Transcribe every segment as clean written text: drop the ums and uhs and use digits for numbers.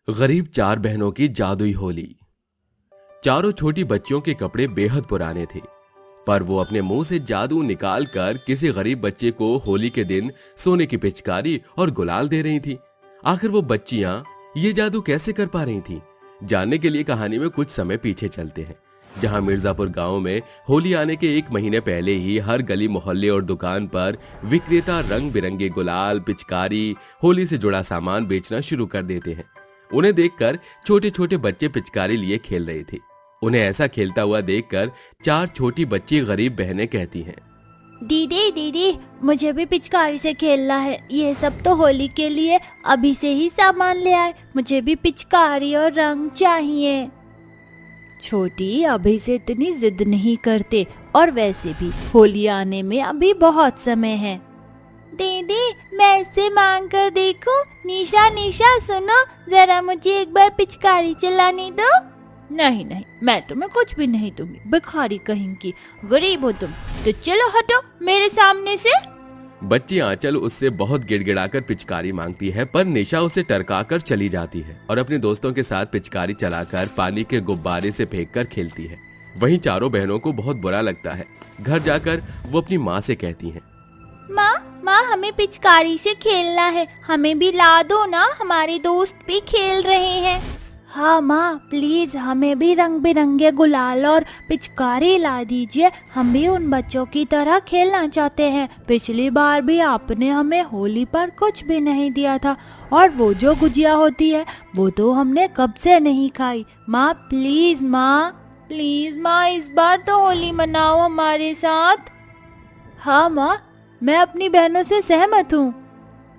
गरीब चार बहनों की जादुई होली। चारों छोटी बच्चियों के कपड़े बेहद पुराने थे, पर वो अपने मुंह से जादू निकाल कर किसी गरीब बच्चे को होली के दिन सोने की पिचकारी और गुलाल दे रही थी। आखिर वो बच्चियां ये जादू कैसे कर पा रही थी? जानने के लिए कहानी में कुछ समय पीछे चलते हैं, जहां मिर्जापुर गांव में होली आने के 1 महीने पहले ही हर गली मोहल्ले और दुकान पर विक्रेता रंग बिरंगे गुलाल, पिचकारी, होली से जुड़ा सामान बेचना शुरू कर देते हैं। उन्हें देखकर छोटे छोटे बच्चे पिचकारी लिए खेल रहे थे। उन्हें ऐसा खेलता हुआ देखकर चार छोटी बच्ची गरीब बहनें कहती हैं, दीदी दीदी, मुझे भी पिचकारी से खेलना है। ये सब तो होली के लिए अभी से ही सामान ले आए। मुझे भी पिचकारी और रंग चाहिए। छोटी, अभी से इतनी जिद नहीं करते, और वैसे भी होली आने में अभी बहुत समय है। दीदी, मैं इससे मांग कर देखूं? निशा निशा सुनो, जरा मुझे एक बार पिचकारी चलाने दो। नहीं नहीं, मैं तुम्हें कुछ भी नहीं दूंगी, भिखारी कहीं, गरीब हो तुम। तो चलो हटो मेरे सामने से। बच्ची आंचल उससे बहुत गिड़गिड़ाकर पिचकारी मांगती है, पर निशा उसे टरकाकर चली जाती है और अपने दोस्तों के साथ पिचकारी चलाकर पानी के गुब्बारे से फेंककर खेलती है। वहीं चारों बहनों को बहुत बुरा लगता है। घर जाकर वो अपनी माँ से कहती हैं, माँ, हमें पिचकारी से खेलना है, हमें भी ला दो ना, हमारे दोस्त भी खेल रहे हैं। हाँ माँ, प्लीज हमें भी रंग बिरंगे गुलाल और पिचकारी ला दीजिए, हम भी उन बच्चों की तरह खेलना चाहते हैं। पिछली बार भी आपने हमें होली पर कुछ भी नहीं दिया था, और वो जो गुजिया होती है वो तो हमने कब से नहीं खाई। माँ प्लीज माँ, इस बार तो होली मनाओ हमारे साथ। हाँ माँ, मैं अपनी बहनों से सहमत हूँ।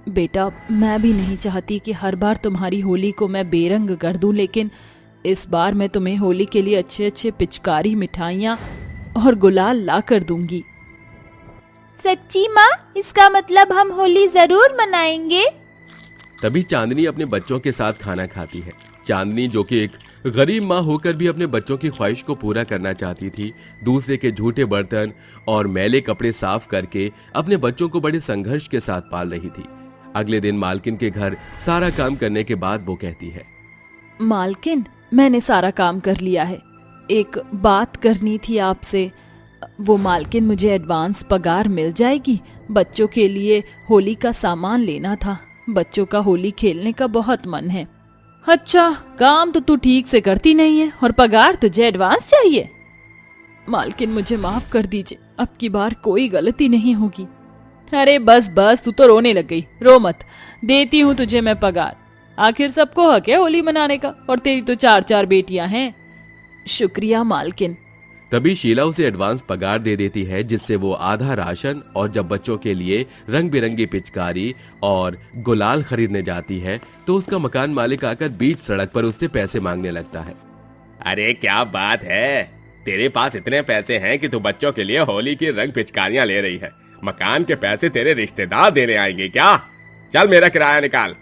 बेटा, मैं भी नहीं चाहती कि हर बार तुम्हारी होली को मैं बेरंग कर दूं, लेकिन इस बार मैं तुम्हें होली के लिए अच्छे अच्छे पिचकारी, मिठाइयाँ और गुलाल ला कर दूंगी। सच्ची माँ? इसका मतलब हम होली जरूर मनाएंगे। तभी चांदनी अपने बच्चों के साथ खाना खाती है। चांदनी, जो कि एक गरीब माँ होकर भी अपने बच्चों की ख्वाहिश को पूरा करना चाहती थी, दूसरे के झूठे बर्तन और मैले कपड़े साफ करके अपने बच्चों को बड़े संघर्ष के साथ पाल रही थी। अगले दिन मालकिन के घर सारा काम करने के बाद वो कहती है, मालकिन, मैंने सारा काम कर लिया है। एक बात करनी थी आपसे। वो मालकिन, मुझे एडवांस पगार मिल जाएगी? बच्चों के लिए होली का सामान लेना था। बच्चों का होली खेलने का बहुत मन है। अच्छा, काम तो तू ठीक से करती नहीं है और पगार तुझे एडवांस चाहिए? मालकिन, मुझे माफ कर दीजिए, अब की बार कोई गलती नहीं होगी। अरे बस बस, तू तो रोने लग गई। रो मत, देती हूँ तुझे मैं पगार। आखिर सबको हक है होली मनाने का, और तेरी तो 4 बेटियां हैं। शुक्रिया मालकिन। तभी शीला उसे एडवांस पगार दे देती है, जिससे वो आधा राशन और जब बच्चों के लिए रंग बिरंगी पिचकारी और गुलाल खरीदने जाती है तो उसका मकान मालिक आकर बीच सड़क पर उससे पैसे मांगने लगता है। अरे क्या बात है, तेरे पास इतने पैसे हैं कि तू बच्चों के लिए होली की रंग पिचकारियां ले रही है। मकान के पैसे तेरे रिश्तेदार देने आएंगे क्या? चल मेरा किराया निकाल।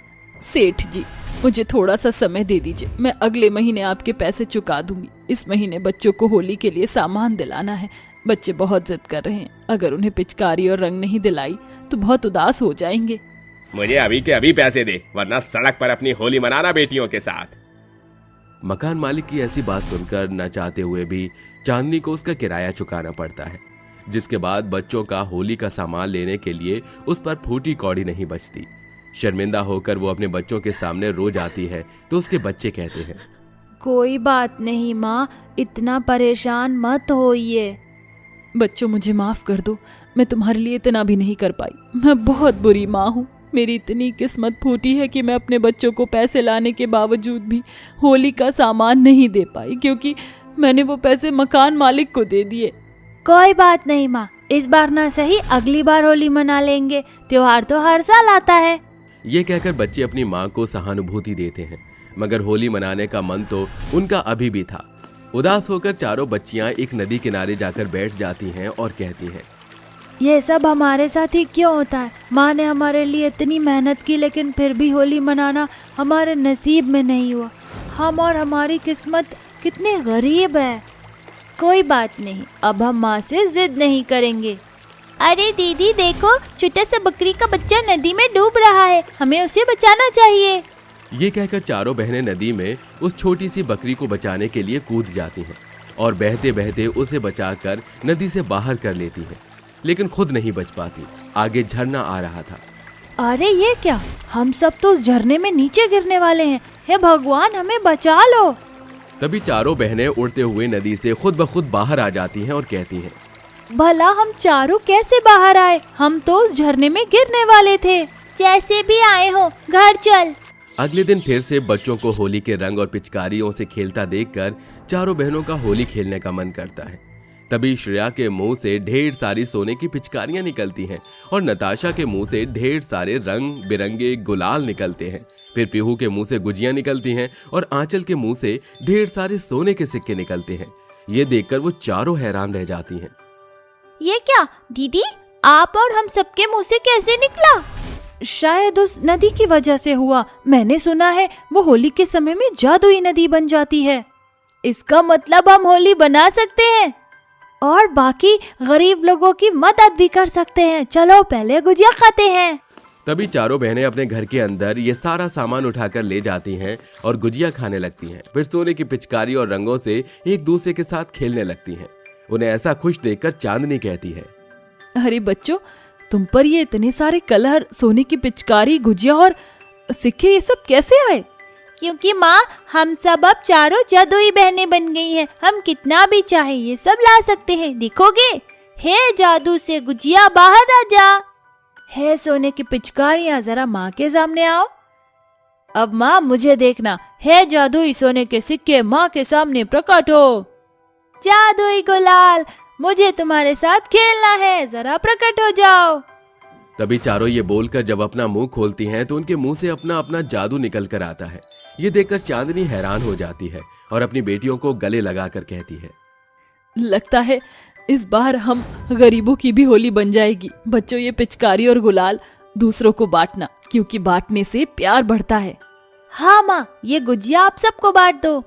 सेठ जी, मुझे थोड़ा सा समय दे दीजिए, मैं अगले महीने आपके पैसे चुका दूंगी। इस महीने बच्चों को होली के लिए सामान दिलाना है। बच्चे बहुत जिद कर रहे हैं, अगर उन्हें पिचकारी और रंग नहीं दिलाई तो बहुत उदास हो जाएंगे। मुझे अभी के अभी पैसे दे, वरना सड़क पर अपनी होली मनाना बेटियों के साथ। मकान मालिक की ऐसी बात सुनकर न चाहते हुए भी चांदनी को उसका किराया चुकाना पड़ता है, जिसके बाद बच्चों का होली का सामान लेने के लिए उस पर फूटी कौड़ी नहीं बचती। शर्मिंदा होकर वो अपने बच्चों के सामने रो जाती है तो उसके बच्चे कहते हैं, कोई बात नहीं माँ, इतना परेशान मत होइए। बच्चों, मुझे माफ कर दो, मैं तुम्हारे लिए इतना भी नहीं कर पाई। मैं बहुत बुरी माँ हूँ। मेरी इतनी किस्मत फूटी है कि मैं अपने बच्चों को पैसे लाने के बावजूद भी होली का सामान नहीं दे पाई, क्योंकि मैंने वो पैसे मकान मालिक को दे दिए। कोई बात नहीं माँ, इस बार ना सही अगली बार होली मना लेंगे, त्योहार तो हर साल आता है। ये कहकर बच्चे अपनी माँ को सहानुभूति देते हैं, मगर होली मनाने का मन तो उनका अभी भी था। उदास होकर चारों बच्चियां एक नदी किनारे जाकर बैठ जाती हैं और कहती हैं, ये सब हमारे साथ ही क्यों होता है? माँ ने हमारे लिए इतनी मेहनत की, लेकिन फिर भी होली मनाना हमारे नसीब में नहीं हुआ। हम और हमारी किस्मत कितने गरीब है। कोई बात नहीं, अब हम माँ से जिद नहीं करेंगे। अरे दीदी देखो, छोटा सा बकरी का बच्चा नदी में डूब रहा है, हमें उसे बचाना चाहिए। ये कहकर चारों बहनें नदी में उस छोटी सी बकरी को बचाने के लिए कूद जाती हैं और बहते बहते उसे बचाकर नदी से बाहर कर लेती हैं, लेकिन खुद नहीं बच पाती। आगे झरना आ रहा था। अरे ये क्या, हम सब तो उस झरने में नीचे गिरने वाले हैं। हे भगवान, हमें बचा लो। तभी चारों बहनें उड़ते हुए नदी से खुद ब खुद बाहर आ जाती हैं और कहती हैं, भला हम चारों कैसे बाहर आए? हम तो उस झरने में गिरने वाले थे। जैसे भी आए हो, घर चल। अगले दिन फिर से बच्चों को होली के रंग और पिचकारियों से खेलता देखकर चारों बहनों का होली खेलने का मन करता है। तभी श्रेया के मुंह से ढेर सारी सोने की पिचकारियां निकलती हैं और नताशा के मुंह से ढेर सारे रंग बिरंगे गुलाल निकलते हैं। फिर पीहू के मुंह से गुजियां निकलती हैं और आंचल के मुंह से ढेर सारे सोने के सिक्के निकलते हैं। ये देखकर वो चारों हैरान रह जाती हैं। ये क्या दीदी, आप और हम सबके मुंह से कैसे निकला? शायद उस नदी की वजह से हुआ। मैंने सुना है वो होली के समय में जादुई नदी बन जाती है। इसका मतलब हम होली बना सकते हैं और बाकी गरीब लोगों की मदद भी कर सकते हैं। चलो पहले गुजिया खाते हैं। तभी चारों बहनें अपने घर के अंदर ये सारा सामान उठाकर ले जाती हैं और गुजिया खाने लगती हैं। फिर सोने की पिचकारी और रंगों से एक दूसरे के साथ खेलने लगती हैं। उन्हें ऐसा खुश देखकर चांदनी कहती है, अरे बच्चों, तुम पर ये इतने सारे कलर, सोने की पिचकारी, गुजिया और सिक्के, ये सब कैसे आए? क्योंकि माँ, हम सब अब चारों जादुई बहनें बन गई हैं। हम कितना भी चाहे ये सब ला सकते हैं। देखोगे? हे जादू से गुजिया, बाहर आ जा। हे सोने की पिचकारियाँ, जरा माँ के सामने आओ। अब माँ मुझे देखना। हे जादुई सोने के सिक्के, माँ के सामने प्रकट हो। जादुई गुलाल, मुझे तुम्हारे साथ खेलना है, जरा प्रकट हो जाओ। तभी चारों ये बोलकर जब अपना मुंह खोलती हैं तो उनके मुंह से अपना अपना जादू निकल कर आता है। ये देखकर चांदनी हैरान हो जाती है और अपनी बेटियों को गले लगाकर कहती है, लगता है इस बार हम गरीबों की भी होली बन जाएगी। बच्चों, ये पिचकारी और गुलाल दूसरों को बांटना, क्योंकि बांटने से प्यार बढ़ता है। हाँ माँ, ये गुजिया आप सबको बांट दो।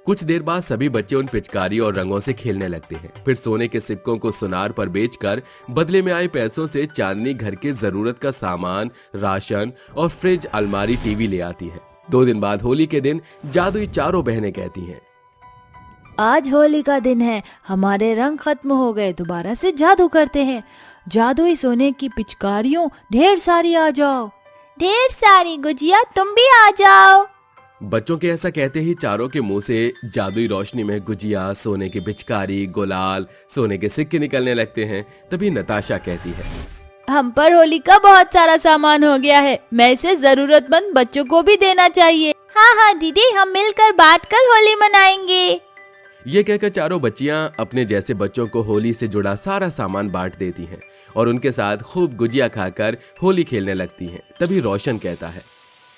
कुछ देर बाद सभी बच्चे उन पिचकारी और रंगों से खेलने लगते हैं। फिर सोने के सिक्कों को सुनार पर बेचकर बदले में आए पैसों से चांदनी घर के जरूरत का सामान, राशन और फ्रिज, अलमारी, टीवी ले आती है। 2 दिन बाद होली के दिन जादुई चारों बहनें कहती हैं, आज होली का दिन है, हमारे रंग खत्म हो गए, दोबारा से जादू करते हैं। जादुई सोने की पिचकारियों ढेर सारी आ जाओ। ढेर सारी गुजिया, तुम भी आ जाओ। बच्चों के ऐसा कहते ही चारों के मुंह से जादुई रोशनी में गुजिया, सोने की पिचकारी, गुलाल, सोने के सिक्के निकलने लगते हैं। तभी नताशा कहती है, हम पर होली का बहुत सारा सामान हो गया है, मैं इसे जरूरतमंद बच्चों को भी देना चाहिए। हाँ हाँ दीदी, हम मिलकर बांटकर होली मनाएंगे। ये कहकर चारों बच्चियां अपने जैसे बच्चों को होली से जुड़ा सारा सामान बांट देती हैं और उनके साथ खूब गुजिया खाकर होली खेलने लगती हैं। तभी रोशन कहता है,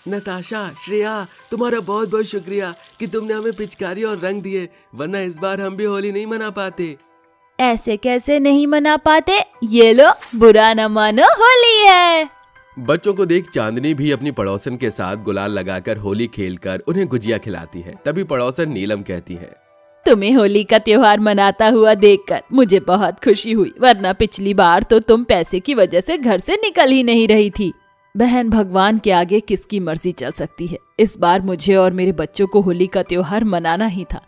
नताशा, श्रेया, तुम्हारा बहुत बहुत शुक्रिया कि तुमने हमें पिचकारी और रंग दिए, वरना इस बार हम भी होली नहीं मना पाते। ऐसे कैसे नहीं मना पाते? ये लो, बुरा न मानो, होली है। बच्चों को देख चांदनी भी अपनी पड़ोसन के साथ गुलाल लगाकर होली खेलकर उन्हें गुजिया खिलाती है। तभी पड़ोसन नीलम कहती है, तुम्हें होली का त्योहार मनाता हुआ देखकर मुझे बहुत खुशी हुई, वरना पिछली बार तो तुम पैसे की वजह से घर से निकल ही नहीं रही थी। बहन, भगवान के आगे किसकी मर्जी चल सकती है। इस बार मुझे और मेरे बच्चों को होली का त्योहार मनाना ही था।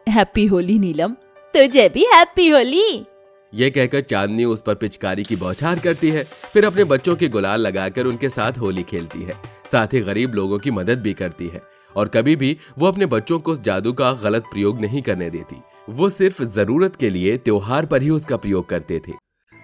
हैप्पी होली नीलम। तुझे भी हैप्पी होली। यह कहकर चांदनी उस पर पिचकारी की बौछार करती है। फिर अपने बच्चों के गुलाल लगाकर उनके साथ होली खेलती है। साथ ही गरीब लोगों की मदद भी करती है और कभी भी वो अपने बच्चों को उस जादू का गलत प्रयोग नहीं करने देती। वो सिर्फ जरूरत के लिए त्योहार पर ही उसका प्रयोग करते थे।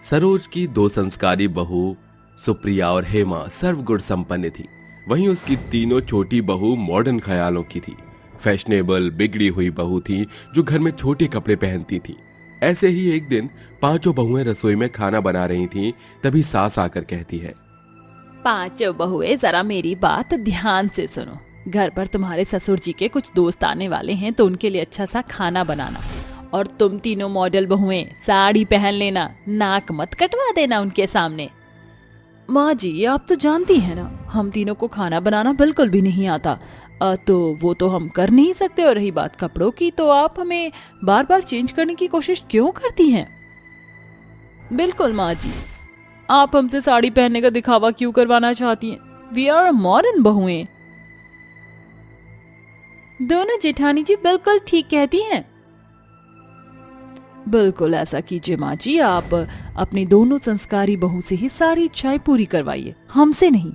सरोज की 2 संस्कारी बहू सुप्रिया और हेमा सर्वगुण संपन्न थी। वहीं उसकी 3 छोटी बहू मॉडर्न ख्यालों की थी। फैशनेबल बिगड़ी हुई बहू थी जो घर में छोटे कपड़े पहनती थी। ऐसे ही एक दिन 5 बहुएं रसोई में खाना बना रही थीं। तभी सास आकर कहती है, 5 बहुएं, जरा मेरी बात ध्यान से सुनो। घर पर तुम्हारे ससुर जी के कुछ दोस्त आने वाले हैं, तो उनके लिए अच्छा सा खाना बनाना। और तुम 3 मॉडल बहुएं साड़ी पहन लेना, नाक मत कटवा देना उनके सामने। माँ जी, आप तो जानती हैं ना, हम तीनों को खाना बनाना बिल्कुल भी नहीं आता, तो वो तो हम कर नहीं सकते। और रही बात कपड़ों की, तो आप हमें बार बार चेंज करने की कोशिश क्यों करती हैं? बिल्कुल माँ जी, आप हमसे साड़ी पहनने का दिखावा क्यों करवाना चाहती हैं? वी आर मॉडर्न बहुएं। दोनों जेठानी जी बिल्कुल ठीक कहती हैं। बिल्कुल ऐसा कीजिए माँ जी, आप अपनी दोनों संस्कारी बहू से ही सारी इच्छाएं पूरी करवाइए, हमसे नहीं।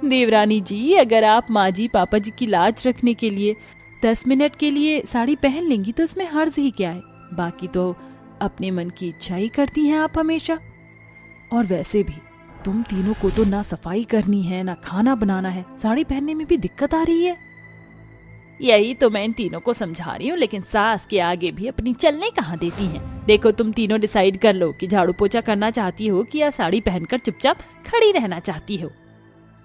देवरानी जी, अगर आप माँ जी पापा जी की लाज रखने के लिए 10 मिनट के लिए साड़ी पहन लेंगी तो इसमें हर्ज ही क्या है। बाकी तो अपने मन की इच्छा ही करती हैं आप हमेशा। और वैसे भी तुम तीनों को तो ना सफाई करनी है ना खाना बनाना है, साड़ी पहनने में भी दिक्कत आ रही है। यही तो मैं इन तीनों को समझा रही हूँ, लेकिन सास के आगे भी अपनी चलने कहाँ देती हैं। देखो तुम तीनों डिसाइड कर लो कि झाड़ू पोछा करना चाहती हो कि या साड़ी पहनकर चुपचाप खड़ी रहना चाहती हो।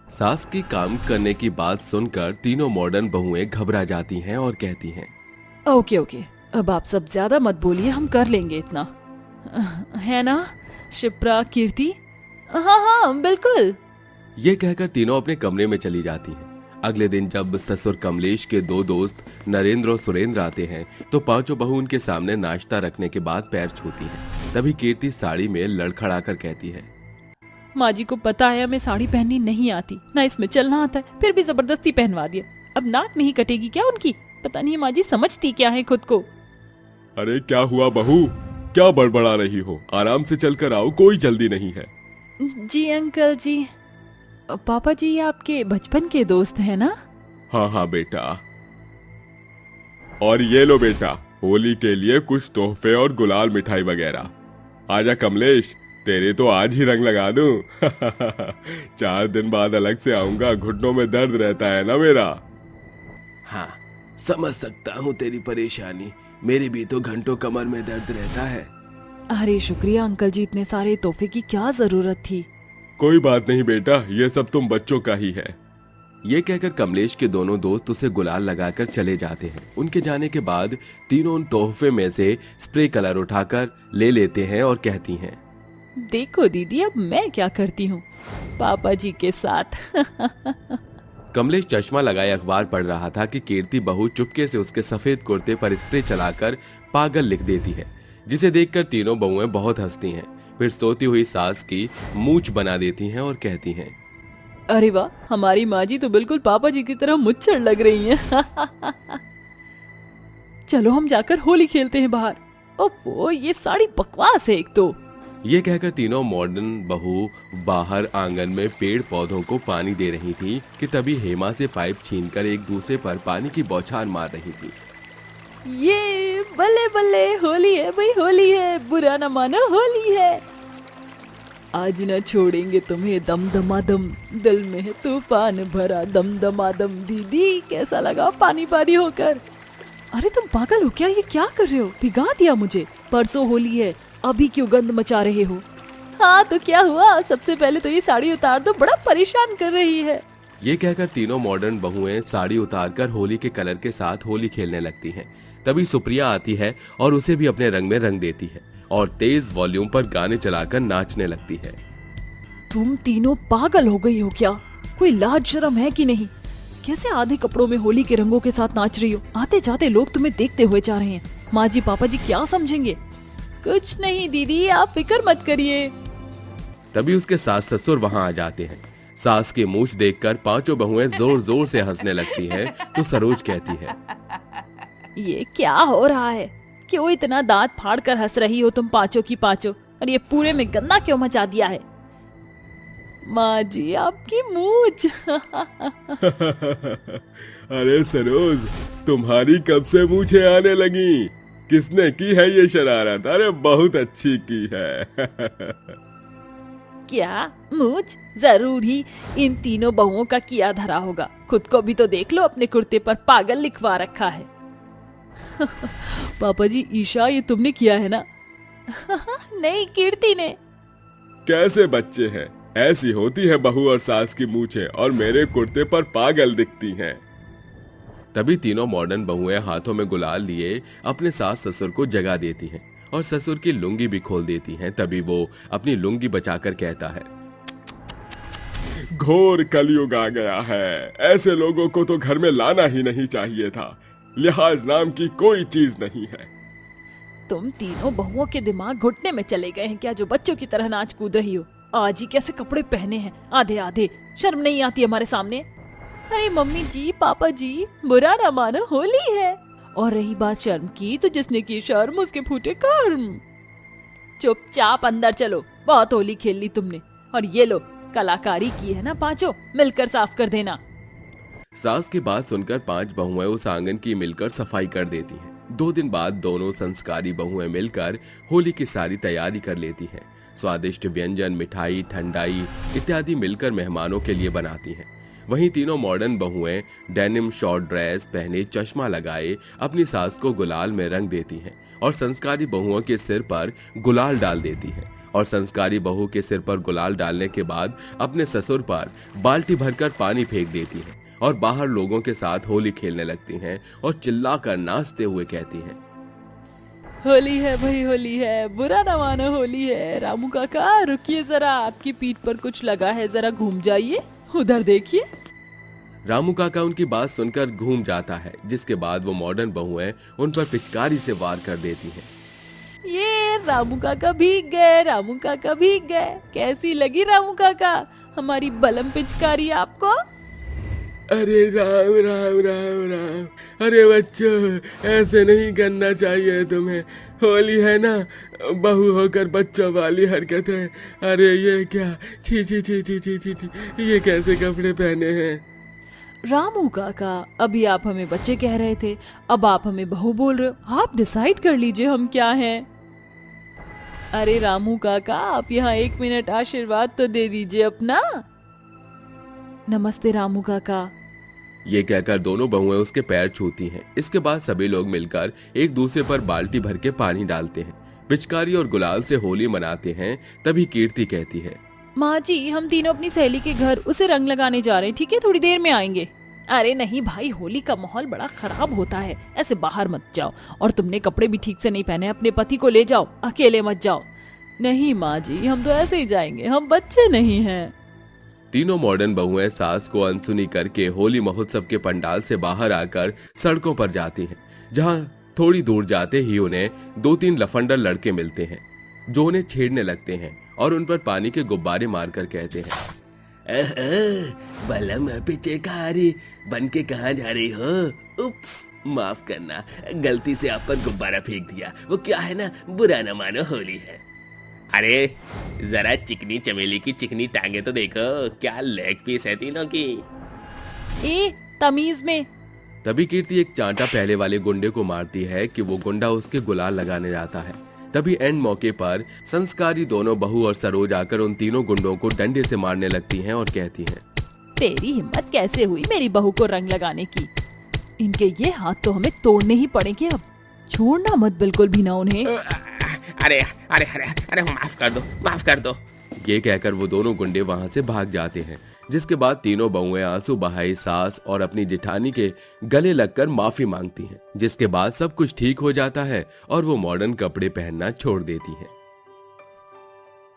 सास की काम करने की बात सुनकर तीनों मॉडर्न बहुएं घबरा जाती हैं और कहती हैं, ओके ओके, अब आप सब ज्यादा मत बोलिए, हम कर लेंगे इतना, है ना शिप्रा, कीर्ति? हाँ हाँ बिल्कुल। ये कहकर तीनों अपने कमरे में चली जाती हैं। अगले दिन जब ससुर कमलेश के दो दोस्त नरेंद्र और सुरेंद्र आते हैं तो पांचों बहू उनके सामने नाश्ता रखने के बाद पैर छूती हैं। तभी कीर्ति साड़ी में लड़खड़ाकर कहती है, माँ जी को पता है हमें साड़ी पहननी नहीं आती, ना इसमें चलना आता है, फिर भी जबरदस्ती पहनवा दिया। अब नाक नहीं कटेगी क्या उनकी? पता नहीं माँ जी समझती क्या है खुद को। अरे क्या हुआ बहू, क्या बड़बड़ा रही हो? आराम से चलकर आओ, कोई जल्दी नहीं है। जी अंकल जी, पापा जी आपके बचपन के दोस्त हैं ना? हाँ हाँ बेटा। और ये लो बेटा, होली के लिए कुछ तोहफे और गुलाल मिठाई वगैरह। आजा कमलेश, तेरे तो आज ही रंग लगा दूं। 4 दिन बाद अलग से आऊंगा, घुटनों में दर्द रहता है ना मेरा। हाँ समझ सकता हूँ तेरी परेशानी, मेरी भी तो घंटों कमर में दर्द रहता है। अरे शुक्रिया अंकल जी, इतने सारे तोहफे की क्या जरूरत थी। कोई बात नहीं बेटा, ये सब तुम बच्चों का ही है। ये कहकर कमलेश के दोनों दोस्त उसे गुलाल लगाकर चले जाते हैं। उनके जाने के बाद तीनों उन तोहफे में से स्प्रे कलर उठाकर ले लेते हैं और कहती हैं, देखो दीदी अब मैं क्या करती हूँ पापा जी के साथ। कमलेश चश्मा लगाए अखबार पढ़ रहा था कि कीर्ति बहू चुपके से उसके सफेद कुर्ते पर स्प्रे चलाकर पागल लिख देती है, जिसे देखकर तीनों बहुएं बहुत हंसती हैं। फिर सोती हुई सास की मूंछ बना देती हैं और कहती हैं, अरे वाह, हमारी माँ जी तो बिल्कुल पापा जी की तरह मुच्छर लग रही हैं। चलो हम जाकर होली खेलते हैं बाहर। ओफो, ये साड़ी बकवास है एक तो। ये कहकर तीनों मॉडर्न बहू बाहर आंगन में पेड़ पौधों को पानी दे रही थी कि तभी हेमा से पाइप छीनकर एक दूसरे पर पानी की बौछार मार रही थी। ये बल्ले बल्ले, होली है भाई, होली है, बुरा न मानो होली है। आज न छोड़ेंगे तुम्हें दम दमादम, दिल में है तूफान भरा दम दमादम। दीदी कैसा लगा पानी पानी होकर? अरे तुम पागल हो क्या? ये क्या कर रहे हो? भिगा दिया मुझे। परसों होली है, अभी क्यों गंद मचा रहे हो? हाँ तो क्या हुआ, सबसे पहले तो ये साड़ी उतार दो, बड़ा परेशान कर रही है। ये कहकर तीनों मॉडर्न बहुएं साड़ी उतारकर होली के कलर के साथ होली खेलने लगती हैं। तभी सुप्रिया आती है और उसे भी अपने रंग में रंग देती है और तेज वॉल्यूम पर गाने चलाकर नाचने लगती है। तुम तीनों पागल हो गई हो क्या? कोई लाज शर्म है कि नहीं? कैसे आधे कपड़ों में होली के रंगों के साथ नाच रही हो? आते जाते लोग तुम्हें देखते हुए जा रहे हैं, माँ जी पापा जी क्या समझेंगे? कुछ नहीं दीदी, आप फिक्र मत करिए। तभी उसके सास ससुर वहाँ आ जाते हैं। सास की मूंछ देखकर पांचों बहुएं जोर जोर से हंसने लगती हैं तो सरोज कहती है, ये क्या हो रहा है? क्यों इतना दांत फाड़ कर हंस रही हो तुम पांचों की पांचों? और ये पूरे में गंदा क्यों मचा दिया है? माँ जी आपकी मूंछ। अरे सरोज, तुम्हारी कब से मूंछें आने लगी? किसने की है ये शरारत? अरे बहुत अच्छी की है। क्या मूंछ? जरूर ही इन तीनों बहुओं का किया धरा होगा। खुद को भी तो देख लो, अपने कुर्ते पर पागल लिखवा रखा है। पापा जी, ईशा ये तुमने किया है ना? नहीं, कीर्ति ने। कैसे बच्चे हैं, ऐसी होती है बहू और सास की मूंछें, और मेरे कुर्ते पर पागल दिखती हैं। तभी तीनों मॉडर्न बहुएं हाथों में गुलाल लिए अपने सास ससुर को जगा देती हैं और ससुर की लुंगी भी खोल देती हैं। तभी वो अपनी लुंगी बचाकर कहता है, घोर कलयुग आ गया है, ऐसे लोगों को तो घर में लाना ही नहीं चाहिए था। लिहाज नाम की कोई चीज नहीं है। तुम तीनों बहुओं के दिमाग घुटने में चले गए हैं क्या, जो बच्चों की तरह नाच कूद रही हो? आज ही कैसे कपड़े पहने हैं आधे आधे, शर्म नहीं आती हमारे सामने? अरे मम्मी जी, पापा जी, बुरा ना मानो, होली है। और रही बात शर्म की, तो जिसने की शर्म उसके फूटे कर्म। चुपचाप अंदर चलो, बहुत होली खेल ली तुमने। और ये लो, कलाकारी की है ना पांचों, मिलकर साफ कर देना। सास की बात सुनकर 5 बहुएं उस आंगन की मिलकर सफाई कर देती हैं। 2 दिन बाद दोनों संस्कारी बहुएं मिलकर होली की सारी तैयारी कर लेती हैं। स्वादिष्ट व्यंजन, मिठाई, ठंडाई इत्यादि मिलकर मेहमानों के लिए बनाती हैं। वहीं तीनों मॉडर्न बहुएं डेनिम शॉर्ट ड्रेस पहने, चश्मा लगाए अपनी सास को गुलाल में रंग देती हैं और संस्कारी बहुओं के सिर पर गुलाल डाल देती हैं। और संस्कारी बहू के सिर पर गुलाल डालने के बाद अपने ससुर पर बाल्टी भरकर पानी फेंक देती हैं और बाहर लोगों के साथ होली खेलने लगती हैं और चिल्लाकर नाचते हुए कहती हैं, होली है भाई, होली है, बुरा न मानो, होली है। रामू काका रुकिए जरा, आपकी पीठ पर कुछ लगा है, जरा घूम जाइए, उधर देखिए। रामू काका उनकी बात सुनकर घूम जाता है, जिसके बाद वो मॉडर्न बहुएं उन पर पिचकारी से वार कर देती हैं। ये रामू काका भीग गए, रामू काका भीग गए। कैसी लगी रामू काका हमारी बलम पिचकारी आपको? अरे राम राम राम राम, अरे बच्चों ऐसे नहीं करना चाहिए तुम्हें, होली है ना, बहू होकर बच्चों वाली हरकतें। अरे ये क्या, छी छी छी छी छी छी छी, ये कैसे कपड़े पहने हैं। रामू काका, अभी आप हमें बच्चे कह रहे थे, अब आप हमें बहू बोल रहे हो। आप डिसाइड कर लीजिए हम क्या हैं। अरे रामू काका, आप यहाँ 1 मिनट आशीर्वाद तो दे दीजिए अपना। नमस्ते रामू काका। ये कहकर दोनों बहुएं उसके पैर छूती हैं। इसके बाद सभी लोग मिलकर एक दूसरे पर बाल्टी भर के पानी डालते हैं, पिचकारी और गुलाल से होली मनाते हैं। तभी कीर्ति कहती है, माँ जी, हम तीनों अपनी सहेली के घर उसे रंग लगाने जा रहे हैं, ठीक है, थोड़ी देर में आएंगे। अरे नहीं भाई, होली का माहौल बड़ा खराब होता है, ऐसे बाहर मत जाओ। और तुमने कपड़े भी ठीक से नहीं पहने, अपने पति को ले जाओ, अकेले मत जाओ। नहीं माँ जी, हम तो ऐसे ही जाएंगे, हम बच्चे नहीं हैं। तीनों मॉडर्न बहुएं सास को अनसुनी करके होली महोत्सव के पंडाल से बाहर आकर सड़कों पर जाती हैं, जहां थोड़ी दूर जाते ही उन्हें 2-3 लफंडर लड़के मिलते हैं, जो उन्हें छेड़ने लगते हैं और उन पर पानी के गुब्बारे मारकर कहते हैं, बलम पिचकारी बन के कहाँ जा रही हो? उप्स, माफ करना, गलती से आप पर गुब्बारा फेंक दिया। वो क्या है ना, बुरा न मानो, होली है। अरे जरा चिकनी चमेली की चिकनी टांगे तो देखो, क्या लेग पीस है तीनों की। ए तमीज में। तभी कीर्ति एक चांटा पहले वाले गुंडे को मारती है कि वो गुंडा उसके गुलाल लगाने जाता है। तभी एंड मौके पर संस्कारी दोनों बहू और सरोज आकर उन तीनों गुंडों को डंडे से मारने लगती हैं और कहती हैं, तेरी हिम्मत कैसे हुई मेरी बहू को रंग लगाने की? इनके ये हाथ तो हमें तोड़ने ही पड़ेंगे अब, छोड़ना मत बिल्कुल भी ना उन्हें। अरे अरे अरे अरे माफ कर दो, माफ कर दो। ये कहकर वो दोनों गुंडे वहां से भाग जाते हैं, जिसके बाद तीनों बहुएं आंसू बहाए सास और अपनी जेठानी के गले लगकर माफी मांगती हैं, जिसके बाद सब कुछ ठीक हो जाता है और वो मॉडर्न कपड़े पहनना छोड़ देती हैं।